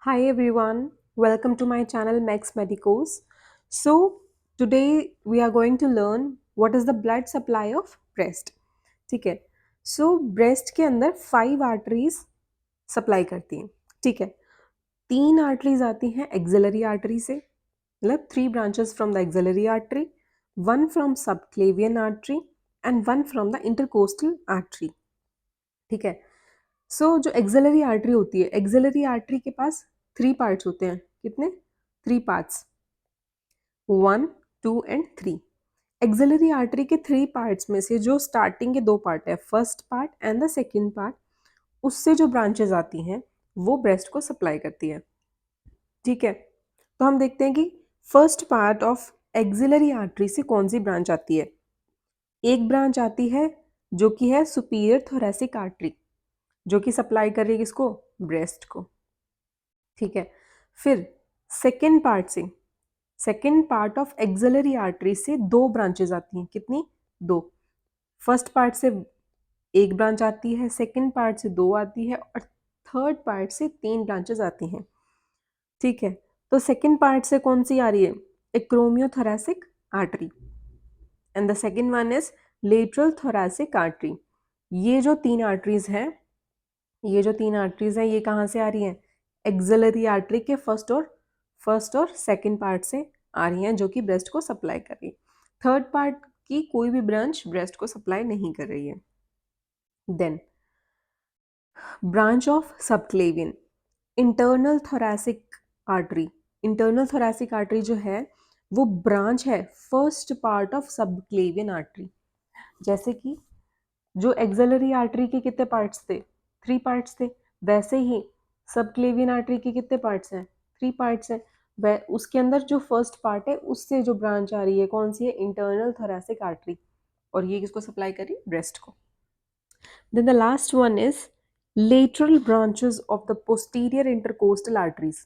Hi everyone, welcome to my channel Max Medicos. So today we are going to learn what is the blood supply of breast. ठीक है. So breast के अंदर 5 arteries supply करती हैं. ठीक है. 3 arteries आती हैं axillary artery से, मतलब 3 branches from the axillary artery, 1 from subclavian artery and 1 from the intercostal artery. ठीक है. जो एक्सिलरी आर्टरी होती है, एक्सिलरी आर्टरी के पास 3 पार्ट्स होते हैं. कितने? 3 पार्ट्स, 1, 2 एंड 3. एक्सिलरी आर्टरी के 3 पार्ट्स में से जो स्टार्टिंग के 2 पार्ट है, first part and the second part, उससे जो ब्रांचेस आती हैं वो ब्रेस्ट को सप्लाई करती है. ठीक है. तो हम देखते हैं कि first part of axillary artery से कौन सी ब्रांच आती है. एक ब्रांच आती है जो कि है सुपीरियर थोरैसिक आर्टरी, जो कि सप्लाई कर रही है किसको? ब्रेस्ट को. ठीक है. फिर सेकेंड पार्ट से, second part of axillary artery से 2 ब्रांचेस आती हैं. कितनी? 2. फर्स्ट पार्ट से एक ब्रांच आती है, सेकेंड पार्ट से 2 आती है और थर्ड पार्ट से 3 ब्रांचेस आती हैं. ठीक है. तो सेकेंड पार्ट से कौन सी आ रही है? Acromiothoracic artery and the second one is lateral thoracic artery. ये जो 3 आर्टरीज हैं, ये कहाँ से आ रही हैं? एक्सिलरी आर्टरी के फर्स्ट और सेकंड पार्ट से आ रही हैं, जो कि ब्रेस्ट को सप्लाई कर रही है. थर्ड पार्ट की कोई भी ब्रांच ब्रेस्ट को सप्लाई नहीं कर रही है. Then branch of subclavian, internal thoracic artery. Internal thoracic artery जो है वो ब्रांच है first part of subclavian artery. जैसे कि जो एक्सिलरी आर्टरी के कितने पार्ट्स थे? 3 पार्ट्स थे. वैसे ही सबक्लेवियन आर्टरी के कितने पार्ट्स हैं? 3 पार्ट्स हैं. वह उसके अंदर जो फर्स्ट पार्ट है उससे जो ब्रांच आ रही है कौन सी है? Internal thoracic artery. और ये किसको सप्लाई कर रही है? ब्रेस्ट को. Then the last one is lateral branches of the posterior intercostal arteries.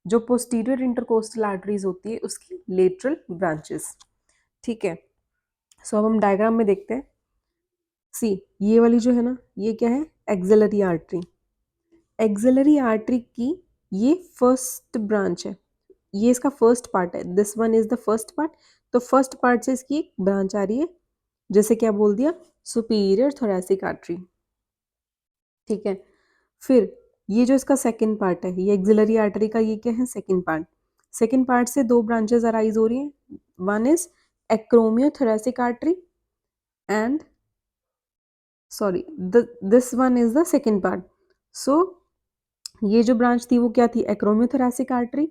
जो पोस्टीरियर इंटरकोस्टल आर्टरीज होती है उसकी लेटरल ब्रांचेस. ठीक है. अब हम डायग्राम में देखते हैं. सी, ये वाली जो है ना, ये क्या है? Axillary artery. एक्सिलरी आर्टरी की ये फर्स्ट ब्रांच है, ये इसका फर्स्ट पार्ट है. This one is the first part. तो फर्स्ट पार्ट से इसकी एक ब्रांच आ रही है, जैसे क्या बोल दिया? Superior thoracic artery. ठीक है. फिर ये जो इसका सेकंड पार्ट है, ये एक्सिलरी आर्टरी का ये क्या है? Second part. सेकंड पार्ट से 2 ब्रांचेस अराइज हो रही हैं. One is acromiothoracic artery and sorry this one is the second part. So ये जो ब्रांच थी वो क्या थी? Acromiothoracic artery.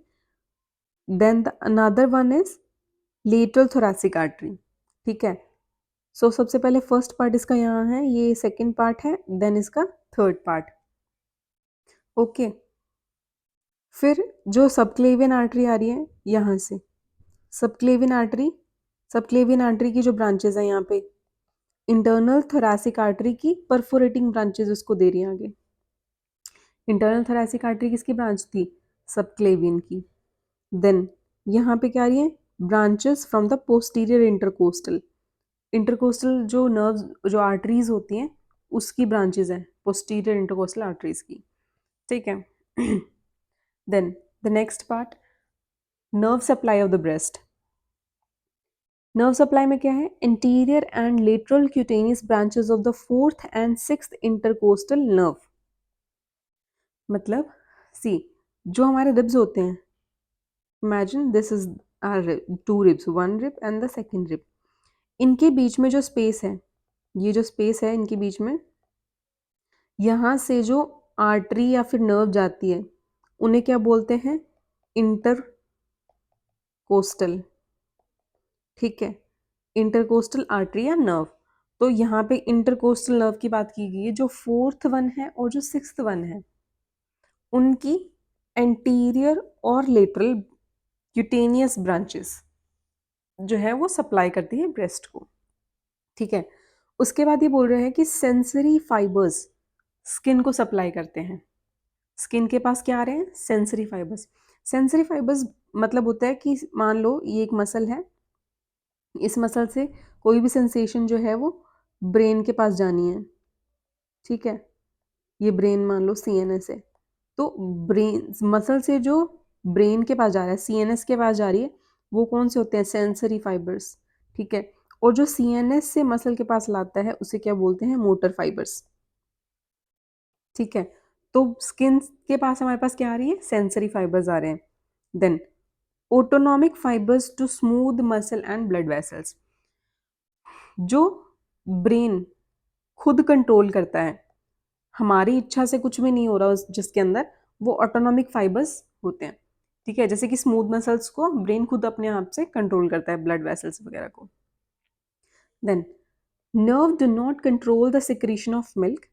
Then the another one is lateral thoracic artery. ठीक है. सबसे पहले फर्स्ट पार्ट इसका यहाँ है, ये सेकंड पार्ट है, देन इसका थर्ड पार्ट. ओके. फिर जो सबक्लेवियन आर्टरी आ रही है यहाँ से, सबक्लेवियन आर्टरी की जो ब्रांचेस हैं यहाँ पे, इंटरनल थोरैसिक आर्टरी की परफोरेटिंग ब्रांचेस उसको दे रही है आगे. इंटरनल थोरैसिक आर्टरी किसकी ब्रांच थी? सबक्लेवियन की. देन यहाँ पे क्या आ रही है? Branches from the posterior intercostal. Intercostal जो नर्व्स, जो आर्टरीज होती हैं, उसकी ब्रांचेस हैं पोस्टीरियर इंटरकोस्टल आर्टरीज की. ठीक है. Then the next part, nerve supply of the breast. Nerve supply में क्या है? Interior and lateral cutaneous branches of the fourth and sixth intercostal nerve. मतलब सी, जो हमारे रिब्स होते हैं, imagine this is our 2 ribs, 1 rib and the second rib. इनके बीच में जो स्पेस है, ये जो स्पेस है इनके बीच में, यहाँ से जो आर्टरी या फिर नर्व जाती है उन्हें क्या बोलते हैं? इंटरकोस्टल. ठीक है. इंटरकोस्टल आर्टरी या नर्व. तो यहाँ पे इंटरकोस्टल नर्व की बात की गई है. जो फोर्थ वन है और जो सिक्स्थ वन है, उनकी एंटीरियर और लेटरल क्यूटेनियस ब्रांचेस जो है वो सप्लाई करती है ब्रेस्ट को. ठीक है. उसके बाद ये बोल रहे हैं कि सेंसरी फाइबर्स स्किन को सप्लाई करते हैं. स्किन के पास क्या आ रहे हैं? Sensory fibres. सेंसरी फाइबर्स मतलब होता है कि मान लो ये एक मसल है, इस मसल से कोई भी सेंसेशन जो है वो ब्रेन के पास जानी है. ठीक है. ये ब्रेन मान लो CNS है. तो ब्रेन मसल से जो ब्रेन के पास जा रहा है, सीएनएस के पास जा रही है, वो कौन से होते हैं? सेंसरी फाइबर्स, ठीक है। और जो सीएनएस से मसल के पास लाता है उसे क्या बोलते हैं? मोटर फाइबर्स, ठीक है। तो स्किन के पास हमारे पास क्या आ रही है? सेंसरी फाइबर्स आ रहे हैं। Then autonomic fibres to smooth muscle and blood vessels, जो ब्रेन खुद कंट्रोल करता है, हमारी इच्छा से कुछ भी नहीं हो रहा जिसके अंदर, वो ऑटोनॉमिक फाइबर्स होते हैं, ठीक है। जैसे कि स्मूथ मसल्स को ब्रेन खुद अपने आप से कंट्रोल करता है, ब्लड वेसल्स वगैरह को। Then nerve do not control the secretion of milk,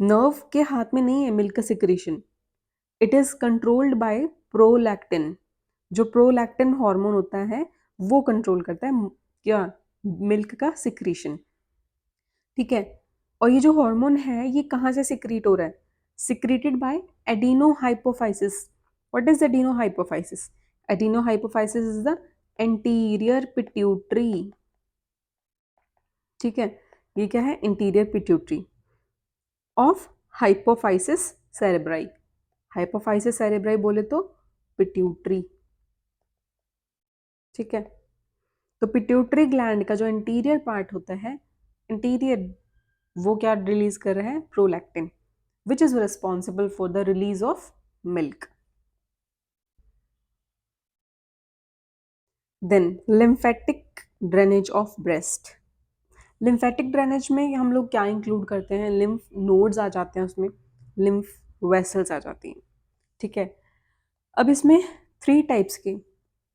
nerve के हाथ में नहीं है मिल्क का secretion, it is controlled by prolactin, जो प्रोलैक्टिन हार्मोन होता है वो कंट्रोल करता है क्या? मिल्क का सिक्रीशन, ठीक है। और ये जो हार्मोन है ये कहाँ से सिक्रीट हो रहा है? Secreted by adenohypophysis. What is adenohypophysis? Adenohypophysis is the anterior pituitary, ठीक है। ये क्या है? Interior pituitary of hypophysis cerebri. Hypophysis cerebri बोले तो पिट्यूटरी, ठीक है। तो पिट्यूटरी ग्लैंड का जो इंटीरियर पार्ट होता है, इंटीरियर, वो क्या रिलीज कर रहा है? Prolactin, which is responsible for the release of milk. Then lymphatic drainage of breast. Lymphatic drainage में हम लोग क्या इंक्लूड करते हैं? लिम्फ नोड्स आ जाते हैं उसमें, लिम्फ वेसल्स आ जाती हैं, ठीक है। अब इसमें 3 टाइप्स के,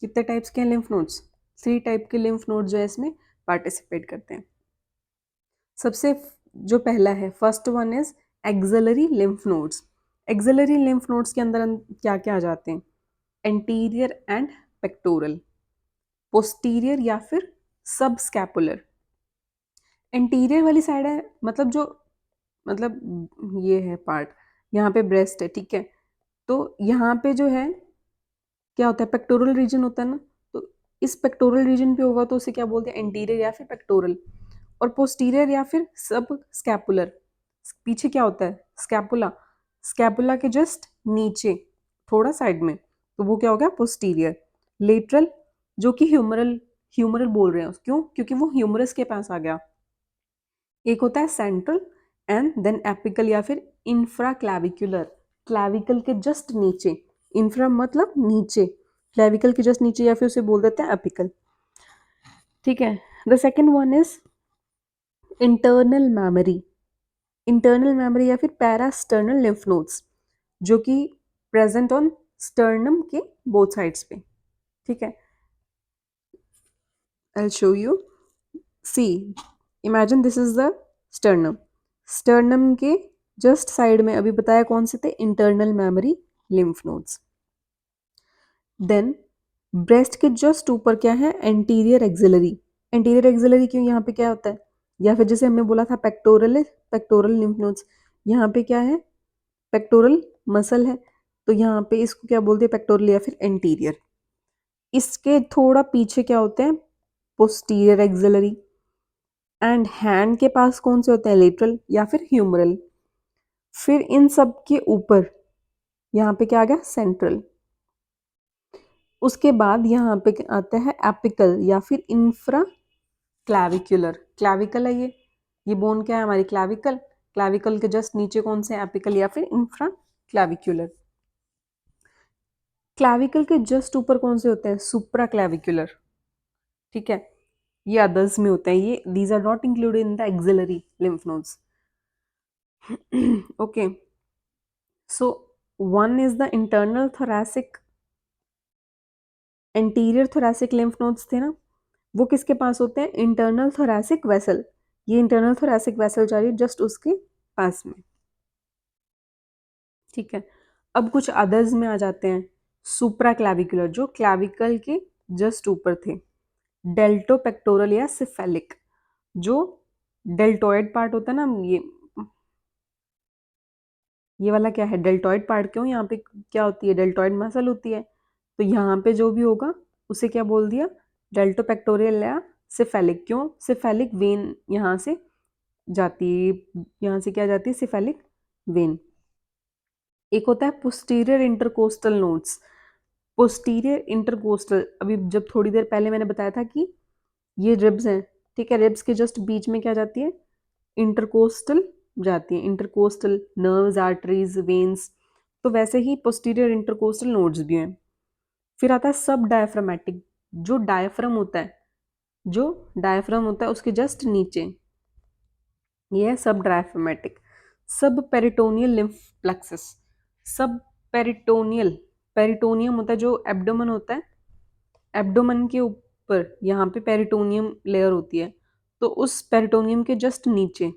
कितने टाइप्स के हैं लिम्फ नोड्स? 3 टाइप के लिम्फ नोड्स जो है इसमें पार्टिसिपेट करते हैं। सबसे जो पहला है, first one is axillary lymph nodes. Axillary lymph nodes के अंदर क्या क्या आ जाते हैं? एंटीरियर एंड पेक्टोरल, पोस्टीरियर या फिर सब स्कैपुलर। एंटीरियर वाली साइड है, मतलब जो, मतलब ये है पार्ट, यहाँ पे ब्रेस्ट है, ठीक है। तो यहाँ पे जो है क्या होता है? पेक्टोरल रीजन होता है ना, तो इस पेक्टोरल रीजन पे होगा तो उसे क्या बोलते हैं? एंटीरियर या फिर पेक्टोरल। और पोस्टीरियर या फिर सब स्कैपुलर, पीछे क्या होता है? स्कैपुला, स्कैपुला के जस्ट नीचे थोड़ा साइड में, तो वो क्या हो गया? पोस्टीरियर। लेटरल, जो कि ह्यूमरल, ह्यूमरल बोल रहे हैं, क्यों? क्योंकि वो ह्यूमरस के पास आ गया। एक होता है सेंट्रल एंड देन एपिकल या फिर इंफ्रा क्लैविकुलर, क्लैविकल के जस्ट नीचे, इंफ्रा मतलब नीचे, क्लैविकल के जस्ट नीचे, या फिर उसे बोल देते हैं एपिकल, ठीक है। The second one is internal memory, internal memory या फिर पैरास्टर्नल लिम्फ नोड्स, जो कि प्रेजेंट ऑन स्टर्नम के बोथ साइड्स पे, ठीक है। I show you, see, imagine this is the sternum, sternum के जस्ट साइड में अभी बताया कौन से थे? Internal memory lymph nodes. Then breast के जस्ट ऊपर क्या है? Anterior axillary. एंटीरियर एक्सिलरी क्यों? यहाँ पे क्या होता है? या फिर जैसे हमने बोला था पेक्टोरल, पेक्टोरल लिम्फ नोड्स, यहाँ पे क्या है? पेक्टोरल मसल है, तो यहाँ पे इसको क्या बोलते हैं? पेक्टोरल या फिर एंटीरियर। इसके थोड़ा पीछे क्या होते हैं? Posterior axillary. एंड हैंड के पास कौन से होते हैं? लेटरल या फिर ह्यूमरल। फिर इन सब के ऊपर यहाँ पे क्या आ गया? सेंट्रल। उसके बाद यहाँ पे आता है एपिकल या फिर इंफ्रा क्लैविकुलर। क्लैविकल है ये बोन क्या है हमारी? क्लैविकल। क्लैविकल के जस्ट नीचे कौन से? एपिकल या फिर इंफ्रा क्लैविकुलर। क्लैविकल के जस्ट ऊपर कौन से होते हैं? सुप्रा क्लैविकुलर, ठीक है। ये अदर्स में होते हैं, ये these are not included in the axillary lymph nodes, okay. So one is the internal thoracic, anterior thoracic lymph nodes थे ना, वो किसके पास होते हैं? Internal thoracic vessel. ये इंटरनल थोरैसिक वेसल जा रही है जस्ट उसके पास में, ठीक है। अब कुछ अदर्स में आ जाते हैं, सुप्रा क्लैविकुलर, जो क्लैविकल के जस्ट ऊपर थे। डेल्टो पेक्टोरल या सिफेलिक, जो डेल्टोइड पार्ट होता है ना, ये वाला क्या है? Deltoid part. क्यों? यहाँ पे क्या होती है? डेल्टोइड मसल होती है, तो यहाँ पे जो भी होगा उसे क्या बोल दिया? डेल्टो पेक्टोरियल या सिफेलिक। क्यों? सिफेलिक वेन यहाँ से जाती है, यहाँ से क्या जाती है? Cephalic vein. एक होता है posterior intercostal nodes. Posterior intercostal, अभी जब थोड़ी देर पहले मैंने बताया था कि ये रिब्स हैं, ठीक है, रिब्स के जस्ट बीच में क्या जाती है, इंटरकोस्टल जाती है, इंटरकोस्टल नर्व्स, आर्टरीज, वेन्स। तो वैसे ही पोस्टीरियर इंटरकोस्टल नोड्स भी हैं। फिर आता है सब डायफ्रामेटिक, जो डायफ्राम होता है, जो डायफ्राम होता है उसके जस्ट नीचे ये है सब डायफ्रामेटिक। सब पेरिटोनियल लिम्फ प्लेक्सस, सब पेरिटोनियल, पेरिटोनियम होता है जो एब्डोमेन होता है, एब्डोमेन के ऊपर यहाँ पे पेरिटोनियम लेयर होती है, तो उस पेरिटोनियम के जस्ट नीचे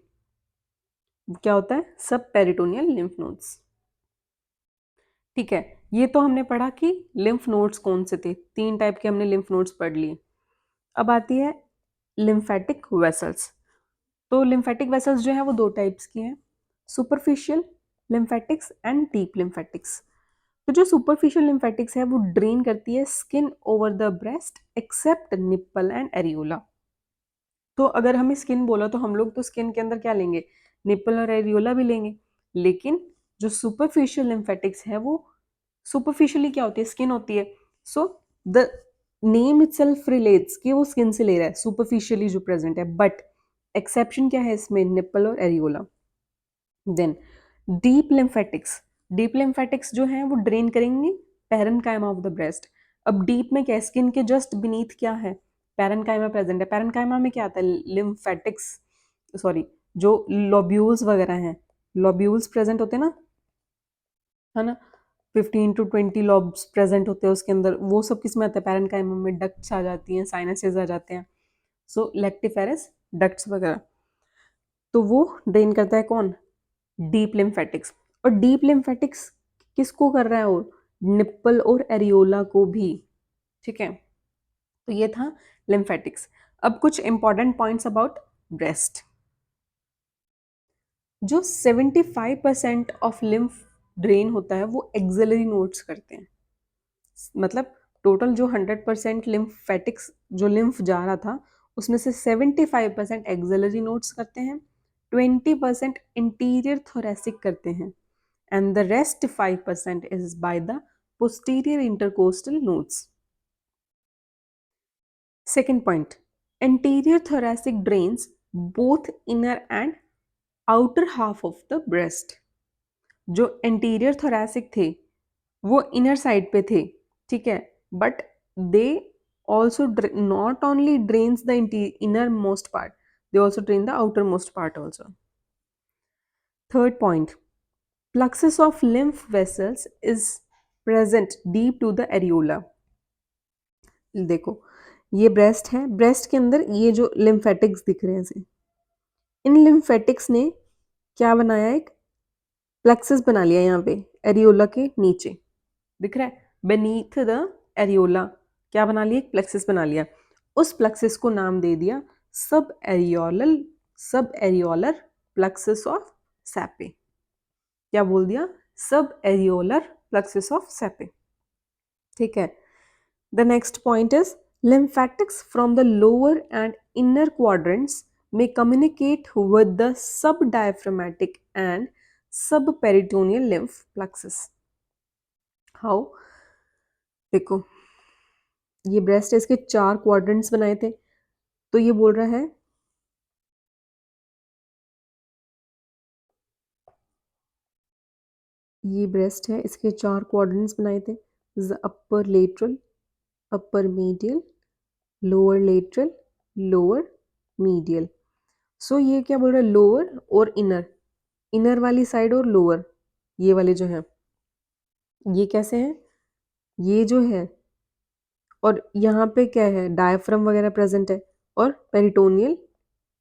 क्या होता है, सब पेरिटोनियल लिम्फ नोड्स। ठीक है, ये तो हमने पढ़ा कि लिम्फ नोड्स कौन से थे, 3 टाइप के हमने लिम्फ नोड्स पढ़ लिए। अब आती है लिम्फेटिक वेसल्स। तो लिम्फेटिक वेसल्स जो है वो 2 टाइप्स की हैं, superficial lymphatics and deep lymphatics. तो जो सुपरफिशियल लिम्फेटिक्स है वो ड्रेन करती है skin over the breast except nipple and areola. तो अगर हमें स्किन बोला तो हम लोग तो स्किन के अंदर क्या लेंगे, निप्पल और एरियोला भी लेंगे, लेकिन जो सुपरफिशियल लिम्फेटिक्स है वो सुपरफिशियली क्या होती है, स्किन होती है। So the name itself relates कि वो स्किन से ले रहा है, सुपरफिशियली जो प्रेजेंट है, बट एक्सेप्शन क्या है इसमें, निप्पल और areola. Then deep lymphatics, deep lymphatics जो है वो ड्रेन करेंगे पैरेन्काइमा ऑफ द ब्रेस्ट। अब डीप में क्या है, स्किन के जस्ट बीनीथ क्या है, पैरेन्काइमा प्रेजेंट है। पैरेन्काइमा में क्या आता है, लिम्फेटिक्स, सॉरी, जो लोब्यूल्स वगैरह हैं, लोब्यूल्स प्रेजेंट होते हैं ना, है ना, 15 to 20 लॉब्स प्रेजेंट होते हैं उसके अंदर, वो सब किस में आता है, पैरेन्काइमा में। डक्ट्स आ जाती हैं, साइनसेस आ जाते हैं, सो लेक्टिफेरस डक्ट्स वगैरह। तो वो ड्रेन करता है कौन, डीप लिम्फेटिक्स। और डीप लिम्फेटिक्स किसको कर रहा है, और निप्पल और एरियोला को भी। ठीक है, तो ये था लिम्फेटिक्स। अब कुछ इंपॉर्टेंट पॉइंट्स अबाउट ब्रेस्ट। जो 75% ऑफ लिम्फ ड्रेन होता है वो एक्सिलरी नोड्स करते हैं। मतलब टोटल जो 100% लिम्फेटिक्स जो लिम्फ जा रहा था उसमें से 75% एक्सिलरी नोड्स करते हैं, 20% इंटीरियर थोरेसिक करते हैं, and the rest 5% is by the posterior intercostal nodes. Second point, anterior thoracic drains both inner and outer half of the breast. जो anterior thoracic थे वो inner side पे थे, ठीक है, but they also not only drains the innermost part, they also drain the outermost part also. Third point, plexus of lymph vessels is present deep to the areola. देखो ये breast है, breast के अंदर ये जो लिम्फेटिक्स दिख रहे हैं इसे, इन लिम्फेटिक्स ने क्या बनाया, एक प्लेक्सस बना लिया यहाँ पे एरियोला के नीचे, दिख रहा है, बेनीथ द एरियोला क्या बना लिया, एक प्लेक्सस बना लिया। उस प्लेक्सस को नाम दे दिया सब एरियोलर प्लेक्सस ऑफ सैपे। क्या बोल दिया, सब एरियोलर प्लेक्सस ऑफ सैपे। ठीक है, the next point is lymphatics from the lower and inner quadrants may communicate with the subdiaphragmatic and subperitoneal lymph plexus. How? देखो ये ब्रेस्ट है, इसके 4 क्वाड्रेंट्स बनाए थे, तो ये बोल रहा है ये ब्रेस्ट है, इसके 4 क्वाड्रेंट्स बनाए थे, upper lateral, upper medial, lower lateral, lower medial. So ये क्या बोल रहा है, लोअर और इनर, इनर वाली साइड और लोअर, ये वाले जो हैं ये कैसे हैं, ये जो है, और यहाँ पे क्या है, डायफ्राम वगैरह प्रेजेंट है, और peritoneal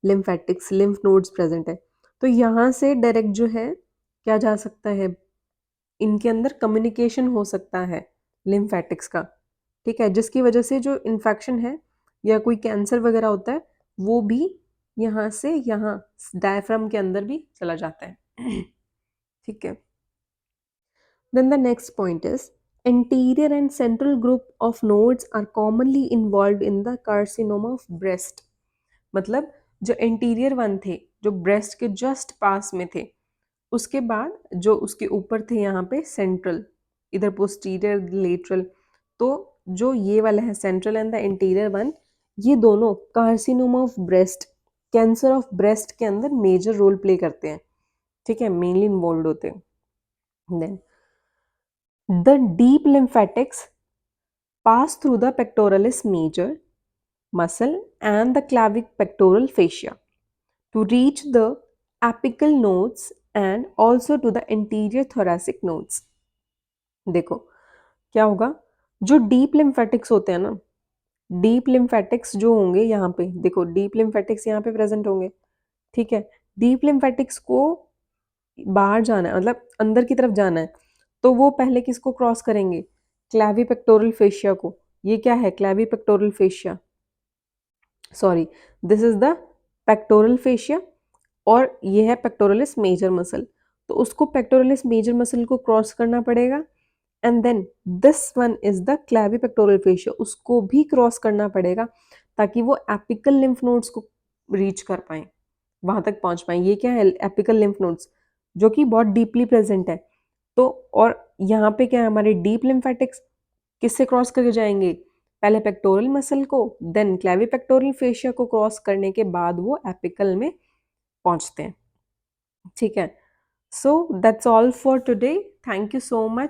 lymphatics lymph nodes present है। तो यहाँ से डायरेक्ट जो है क्या जा सकता है, इनके अंदर कम्युनिकेशन हो सकता है लिम्फेटिक्स का, ठीक है, जिसकी वजह से जो इन्फेक्शन है या कोई कैंसर वगैरह होता है वो भी यहाँ से यहाँ डायफ्राम के अंदर भी चला जाता है। ठीक है, then the next point is anterior and central group of nodes are commonly involved in the carcinoma of breast. मतलब जो anterior वन थे जो breast के just पास में थे उसके बाद जो उसके ऊपर थे यहाँ पे सेंट्रल, इधर पोस्टीरियर लेटरल, तो जो ये वाला है central and the interior one, ये दोनों carcinoma of breast, cancer of breast के अंदर मेजर रोल प्ले करते हैं, ठीक है, मेनली इन्वॉल्व होते हैं. Then the deep lymphatics pass through the pectoralis major muscle and the clavipectoral fascia to reach the apical nodes and also to the anterior thoracic nodes. देखो क्या होगा, जो डीप लिम्फेटिक्स होते हैं ना, डीप लिम्फेटिक्स जो होंगे यहाँ पे, देखो डीप लिम्फेटिक्स यहाँ पे प्रेजेंट होंगे, ठीक है. डीप लिम्फेटिक्स को बाहर जाना है, मतलब अंदर की तरफ जाना है, तो वो पहले किसको क्रॉस करेंगे, क्लैविपेक्टोरल फेशिया को. ये क्या है, clavipectoral fascia, sorry, this is the pectoral fascia और ये है पेक्टोरलिस मेजर मसल. तो उसको पेक्टोरलिस मेजर मसल को क्रॉस करना पड़ेगा and then this one is the clavipectoral fascia, उसको भी क्रॉस करना पड़ेगा ताकि वो एपिकल लिम्फ नोड्स को रीच कर पाए, वहां तक पहुंच पाए. ये क्या है, एपिकल लिम्फ नोड्स जो कि बहुत डीपली प्रेजेंट है. तो और यहाँ पे क्या है, हमारे डीप लिम्फेटिक्स किससे क्रॉस करके जाएंगे, पहले पेक्टोरल मसल को, देन क्लैविपेक्टोरल फेशिया को क्रॉस करने के बाद वो एपिकल में पहुंचते हैं, ठीक है. So that's all for today, thank you so much.